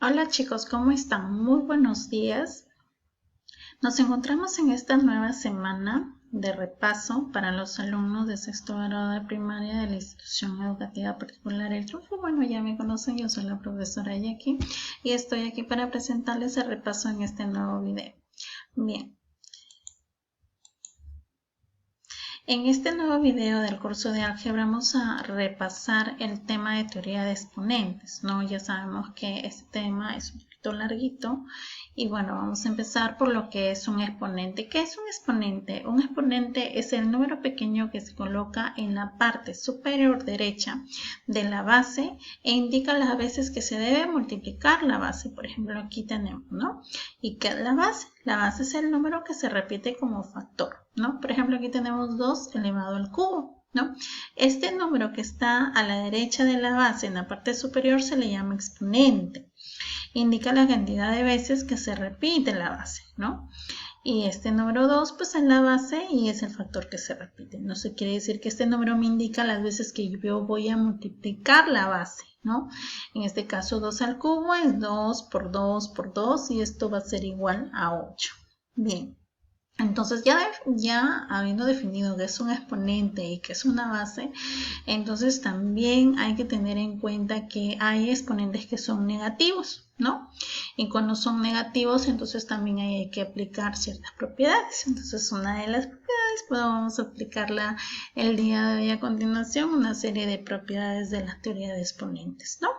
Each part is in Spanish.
Hola chicos, ¿cómo están? Muy buenos días. Nos encontramos en esta nueva semana de repaso para los alumnos de sexto grado de primaria de la institución educativa particular El Triunfo. Bueno, ya me conocen, yo soy la profesora Jackie y estoy aquí para presentarles el repaso en este nuevo video. Bien. En este nuevo video del curso de álgebra vamos a repasar el tema de teoría de exponentes, ¿no? Ya sabemos que este tema es un poquito larguito y bueno, vamos a empezar por lo que es un exponente. ¿Qué es un exponente? Un exponente es el número pequeño que se coloca en la parte superior derecha de la base e indica las veces que se debe multiplicar la base. Por ejemplo, aquí tenemos, ¿no? ¿Y qué es la base? La base es el número que se repite como factor, ¿no? Por ejemplo, aquí tenemos 2 elevado al cubo, ¿no? Este número que está a la derecha de la base, en la parte superior, se le llama exponente. Indica la cantidad de veces que se repite la base, ¿no? Y este número 2, pues es la base y es el factor que se repite. No se quiere decir que este número me indica las veces que yo voy a multiplicar la base, ¿no? En este caso 2 al cubo es 2 por 2 por 2 y esto va a ser igual a 8. Bien. Entonces ya habiendo definido que es un exponente y que es una base, entonces también hay que tener en cuenta que hay exponentes que son negativos, ¿no? Y cuando son negativos, entonces también hay que aplicar ciertas propiedades. Entonces una de las propiedades, pues vamos a aplicarla el día de hoy a continuación, una serie de propiedades de la teoría de exponentes, ¿no?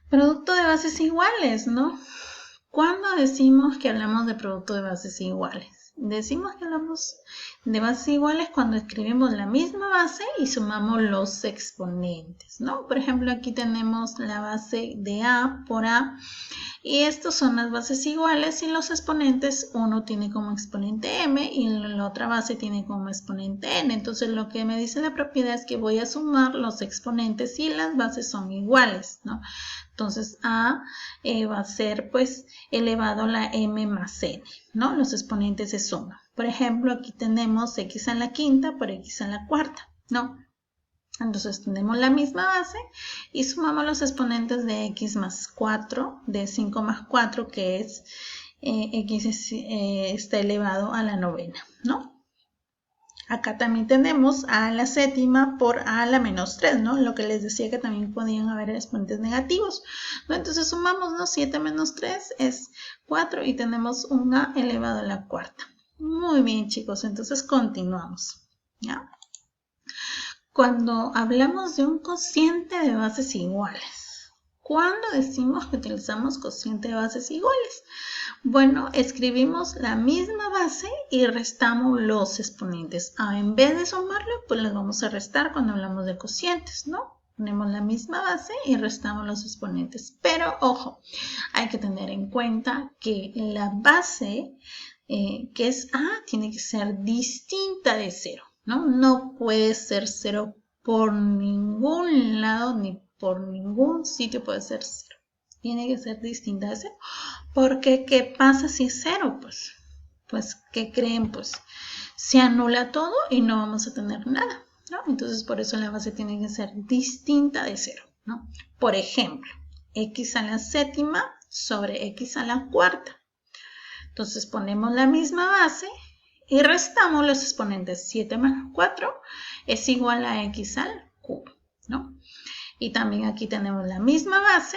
Producto de bases iguales, ¿no? ¿Cuándo decimos que hablamos de producto de bases iguales? Decimos que hablamos de bases iguales cuando escribimos la misma base y sumamos los exponentes, ¿no? Por ejemplo, aquí tenemos la base de A por A y estas son las bases iguales y los exponentes, uno tiene como exponente m y la otra base tiene como exponente n. Entonces lo que me dice la propiedad es que voy a sumar los exponentes y las bases son iguales, ¿no? Entonces A va a ser pues elevado a la m más n, ¿no? Los exponentes se suman. Por ejemplo, aquí tenemos x a la quinta por x a la cuarta, ¿no? Entonces tenemos la misma base y sumamos los exponentes de x más 4, de 5 más 4, que es x está elevado a la novena, ¿no? Acá también tenemos a la séptima por a la menos 3, ¿no? Lo que les decía que también podían haber exponentes negativos, ¿no? Entonces sumamos, ¿no? 7 menos 3 es 4 y tenemos un a elevado a la cuarta. Muy bien, chicos, entonces continuamos, ¿ya? Cuando hablamos de un cociente de bases iguales, ¿cuándo decimos que utilizamos cociente de bases iguales? Bueno, escribimos la misma base y restamos los exponentes. En vez de sumarlo, pues les vamos a restar cuando hablamos de cocientes, ¿no? Ponemos la misma base y restamos los exponentes. Pero, ojo, hay que tener en cuenta que la base, que es A, tiene que ser distinta de 0, ¿no? No puede ser 0 por ningún lado ni por ningún sitio puede ser 0. Tiene que ser distinta de 0. Porque, ¿qué pasa si es 0? Pues, ¿qué creen? Pues se anula todo y no vamos a tener nada, ¿no? Entonces, por eso la base tiene que ser distinta de 0, ¿no? Por ejemplo, x a la séptima sobre x a la cuarta. Entonces, ponemos la misma base y restamos los exponentes. 7 más 4 es igual a x al cubo, ¿no? Y también aquí tenemos la misma base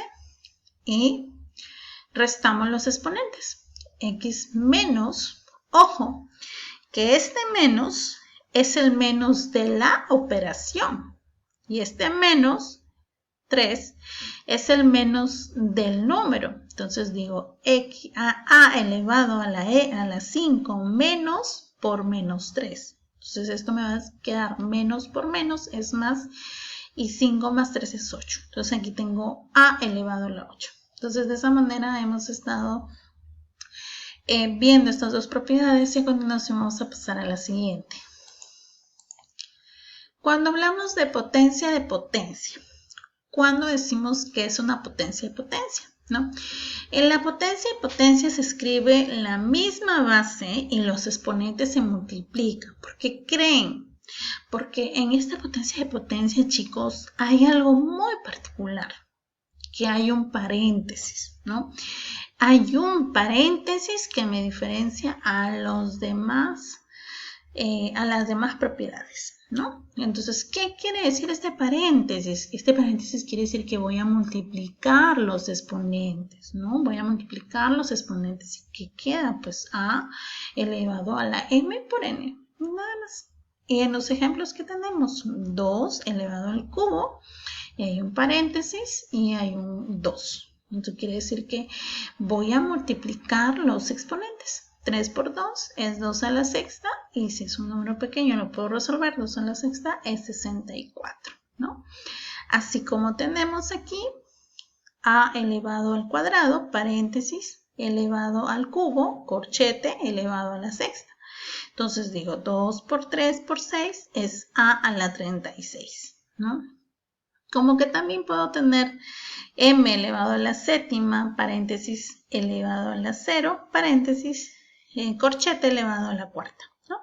y restamos los exponentes. X menos, ojo, que este menos es el menos de la operación. Y este menos 3 es el menos del número. Entonces digo x a elevado a la 5 menos por menos 3. Entonces esto me va a quedar menos por menos es más y 5 más 3 es 8. Entonces aquí tengo a elevado a la 8. Entonces, de esa manera hemos estado viendo estas dos propiedades y a continuación vamos a pasar a la siguiente. Cuando hablamos de potencia, ¿cuándo decimos que es una potencia de potencia? ¿No? En la potencia de potencia se escribe la misma base y los exponentes se multiplican. ¿Por qué creen? Porque en esta potencia de potencia, chicos, hay algo muy particular. que hay un paréntesis, ¿no? Hay un paréntesis que me diferencia a los demás, a las demás propiedades, ¿no? Entonces, ¿qué quiere decir este paréntesis? Este paréntesis quiere decir que voy a multiplicar los exponentes, ¿no? Voy a multiplicar los exponentes. ¿Y qué queda? Pues a elevado a la m por n, nada más. Y en los ejemplos que tenemos, 2 elevado al cubo, y hay un paréntesis y hay un 2. Eso quiere decir que voy a multiplicar los exponentes. 3 por 2 es 2 a la sexta, y si es un número pequeño lo puedo resolver. 2 a la sexta es 64, ¿no? Así como tenemos aquí a elevado al cuadrado, paréntesis, elevado al cubo, corchete, elevado a la sexta. Entonces digo 2 por 3 por 6 es a la 36, ¿no? Como que también puedo tener m elevado a la séptima, paréntesis, elevado a la 0, paréntesis, corchete elevado a la cuarta, ¿no?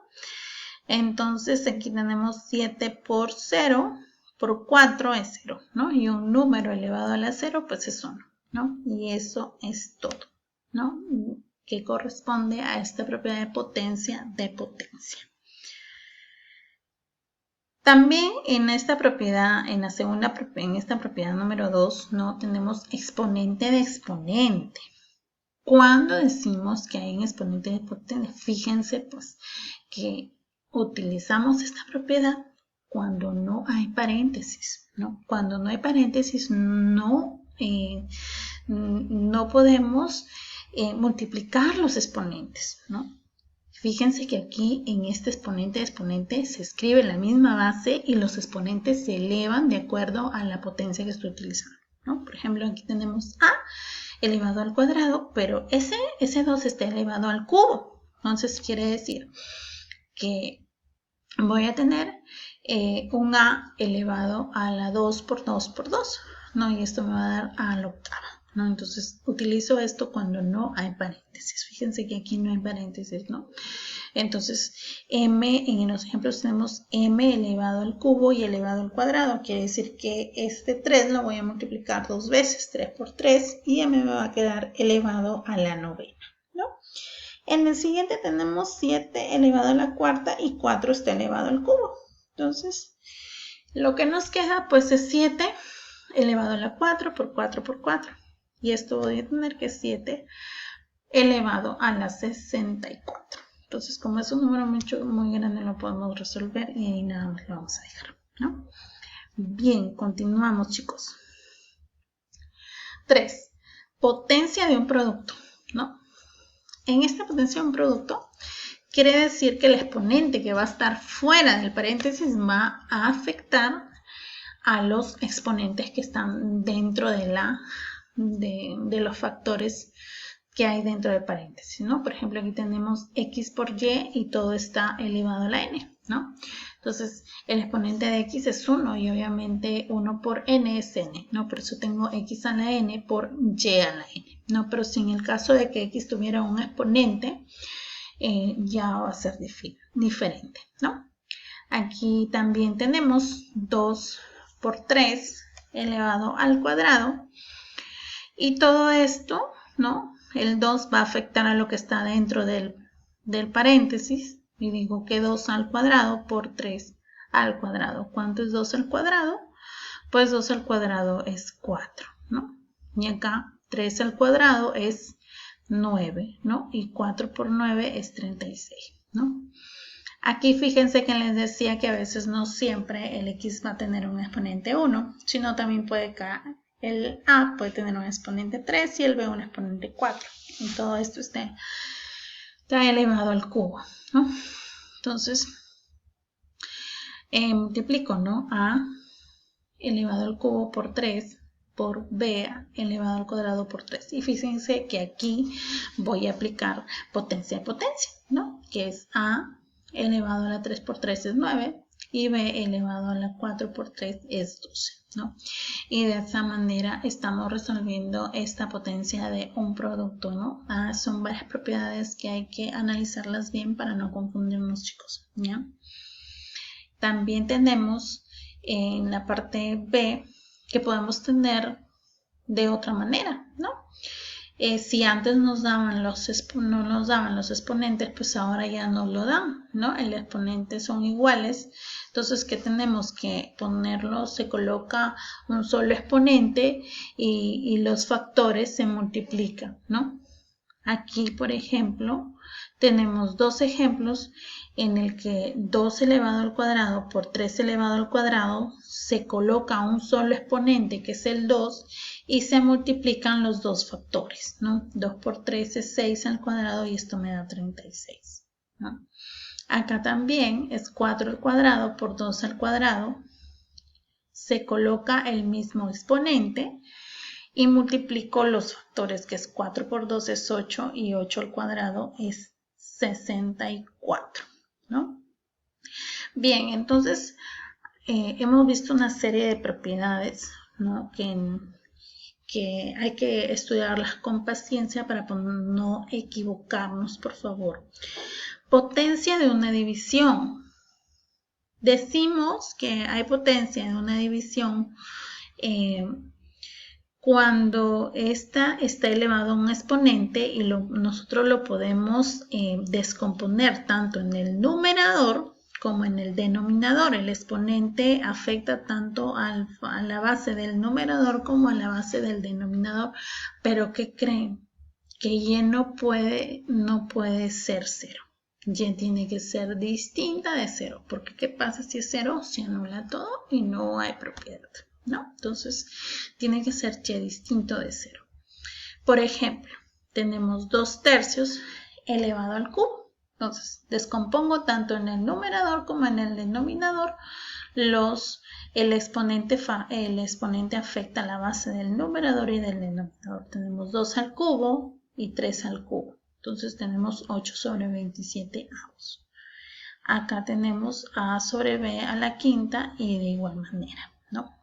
Entonces aquí tenemos 7 por 0, por 4 es 0, ¿no? Y un número elevado a la 0 pues es 1, ¿no? Y eso es todo, ¿no? Que corresponde a esta propiedad de potencia de potencia. También en esta propiedad, en esta propiedad número 2, ¿no? Tenemos exponente de exponente. Cuando decimos que hay un exponente de potencia, fíjense pues que utilizamos esta propiedad cuando no hay paréntesis, ¿no? Cuando no hay paréntesis no podemos multiplicar los exponentes, ¿no? Fíjense que aquí en este exponente de exponente se escribe la misma base y los exponentes se elevan de acuerdo a la potencia que estoy utilizando, ¿no? Por ejemplo, aquí tenemos a elevado al cuadrado, pero ese 2 está elevado al cubo. Entonces quiere decir que voy a tener un a elevado a la 2 por 2 por 2, ¿no? Y esto me va a dar a la octava, ¿no? Entonces utilizo esto cuando no hay paréntesis. Fíjense que aquí no hay paréntesis, ¿no? Entonces m, en los ejemplos tenemos m elevado al cubo y elevado al cuadrado. Quiere decir que este 3 lo voy a multiplicar 2 veces, 3 por 3, y m me va a quedar elevado a la novena, ¿no? En el siguiente tenemos 7 elevado a la cuarta y 4 está elevado al cubo. Entonces, lo que nos queda pues es 7 elevado a la 4 por 4 por 4. Y esto voy a tener que es 7 elevado a la 64. Entonces, como es un número muy grande, lo podemos resolver y ahí nada más lo vamos a dejar, ¿no? Bien, continuamos, chicos. 3. Potencia de un producto, ¿no? En esta potencia de un producto, quiere decir que el exponente que va a estar fuera del paréntesis va a afectar a los exponentes que están dentro de los factores que hay dentro del paréntesis, ¿no? Por ejemplo, aquí tenemos x por y todo está elevado a la n, ¿no? Entonces, el exponente de x es 1 y obviamente 1 por n es n, ¿no? Por eso tengo x a la n por y a la n, ¿no? Pero si en el caso de que x tuviera un exponente, ya va a ser diferente, ¿no? Aquí también tenemos 2 por 3 elevado al cuadrado y todo esto, ¿no? El 2 va a afectar a lo que está dentro del paréntesis y digo que 2 al cuadrado por 3 al cuadrado. ¿Cuánto es 2 al cuadrado? Pues 2 al cuadrado es 4, ¿no? Y acá 3 al cuadrado es 9, ¿no? Y 4 por 9 es 36, ¿no? Aquí fíjense que les decía que a veces no siempre el x va a tener un exponente 1, sino también puede que el a puede tener un exponente 3 y el b un exponente 4. Y todo esto está elevado al cubo, ¿no? Entonces, multiplico, ¿no? A elevado al cubo por 3 por b elevado al cuadrado por 3. Y fíjense que aquí voy a aplicar potencia de potencia, ¿no? Que es a elevado a la 3 por 3 es 9 y b elevado a la 4 por 3 es 12, ¿no? Y de esa manera estamos resolviendo esta potencia de un producto, ¿no? Son varias propiedades que hay que analizarlas bien para no confundirnos, chicos, ¿ya? También tenemos en la parte B que podemos tener de otra manera, ¿no? Si antes nos daban no nos daban los exponentes, pues ahora ya nos lo dan, ¿no? El exponente son iguales. Entonces, ¿qué tenemos que ponerlo? Se coloca un solo exponente y los factores se multiplican, ¿no? Aquí, por ejemplo, tenemos dos ejemplos en el que 2 elevado al cuadrado por 3 elevado al cuadrado se coloca un solo exponente que es el 2 y se multiplican los dos factores, ¿no? 2 por 3 es 6 al cuadrado y esto me da 36, ¿no? Acá también es 4 al cuadrado por 2 al cuadrado. Se coloca el mismo exponente y multiplico los factores, que es 4 por 2 es 8 y 8 al cuadrado es 64, ¿no? Bien, entonces hemos visto una serie de propiedades, ¿no? que hay que estudiarlas con paciencia para no equivocarnos, por favor. Potencia de una división. Decimos que hay potencia de una división cuando esta está elevado a un exponente y nosotros lo podemos descomponer tanto en el numerador como en el denominador. El exponente afecta tanto a la base del numerador como a la base del denominador. Pero ¿qué creen? Que y no puede ser 0. Y tiene que ser distinta de 0. Porque ¿qué pasa si es 0? Se anula todo y no hay propiedad, ¿no? Entonces, tiene que ser y distinto de 0. Por ejemplo, tenemos 2/3 elevado al cubo. Entonces, descompongo tanto en el numerador como en el denominador. El exponente afecta la base del numerador y del denominador. Tenemos 2 al cubo y 3 al cubo. Entonces, tenemos 8 sobre 27 avos. Acá tenemos a sobre b a la quinta y de igual manera, ¿no?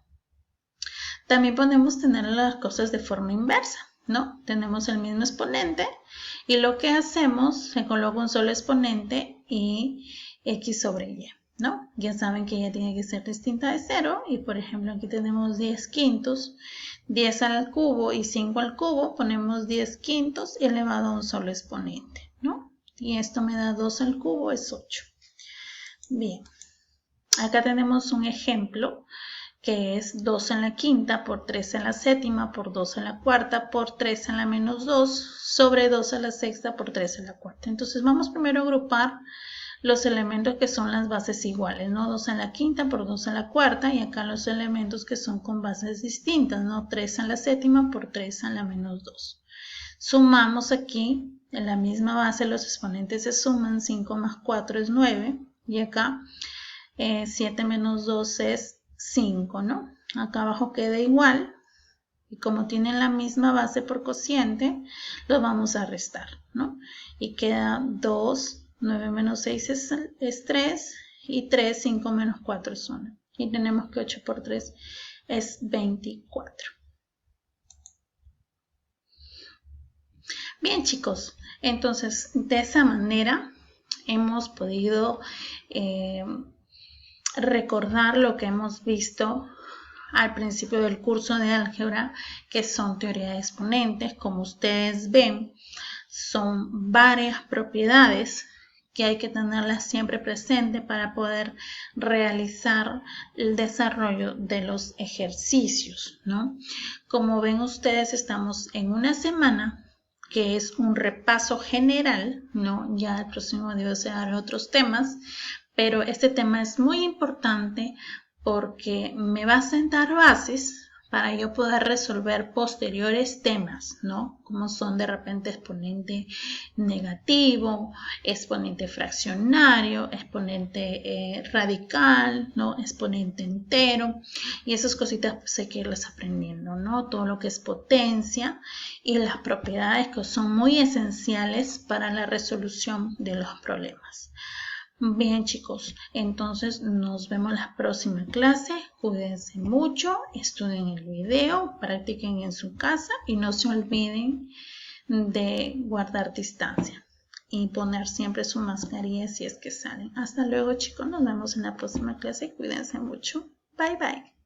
También podemos tener las cosas de forma inversa, ¿no? Tenemos el mismo exponente y lo que hacemos, se coloca un solo exponente y x sobre y, ¿no? Ya saben que ya tiene que ser distinta de 0 y por ejemplo aquí tenemos 10 quintos, 10 al cubo y 5 al cubo, ponemos 10 quintos elevado a un solo exponente, ¿no? Y esto me da 2 al cubo, es 8. Bien, acá tenemos un ejemplo que es 2 en la quinta por 3 en la séptima por 2 en la cuarta por 3 en la menos 2 sobre 2 a la sexta por 3 en la cuarta. Entonces vamos primero a agrupar los elementos que son las bases iguales, ¿no? 2 en la quinta por 2 en la cuarta y acá los elementos que son con bases distintas, ¿no? 3 en la séptima por 3 en la menos 2. Sumamos aquí en la misma base, los exponentes se suman, 5 más 4 es 9 y acá 7 menos 2 es 5, ¿no? Acá abajo queda igual y como tienen la misma base por cociente, los vamos a restar, ¿no? Y queda 2, 9 menos 6 es 3 y 3, 5 menos 4 es 1. Y tenemos que 8 por 3 es 24. Bien, chicos, entonces de esa manera hemos podido recordar lo que hemos visto al principio del curso de álgebra, que son teoría de exponentes. Como ustedes ven, son varias propiedades que hay que tenerlas siempre presente para poder realizar el desarrollo de los ejercicios, ¿no? Como ven ustedes, estamos en una semana que es un repaso general, ¿no? Ya el próximo día se hará otros temas, pero este tema es muy importante porque me va a sentar bases para yo poder resolver posteriores temas, ¿no? Como son de repente exponente negativo, exponente fraccionario, exponente radical, ¿no? Exponente entero. Y esas cositas pues hay que irlas aprendiendo, ¿no? Todo lo que es potencia y las propiedades que son muy esenciales para la resolución de los problemas. Bien, chicos, entonces nos vemos la próxima clase. Cuídense mucho, estudien el video, practiquen en su casa y no se olviden de guardar distancia y poner siempre su mascarilla si es que salen. Hasta luego, chicos, nos vemos en la próxima clase. Cuídense mucho. Bye, bye.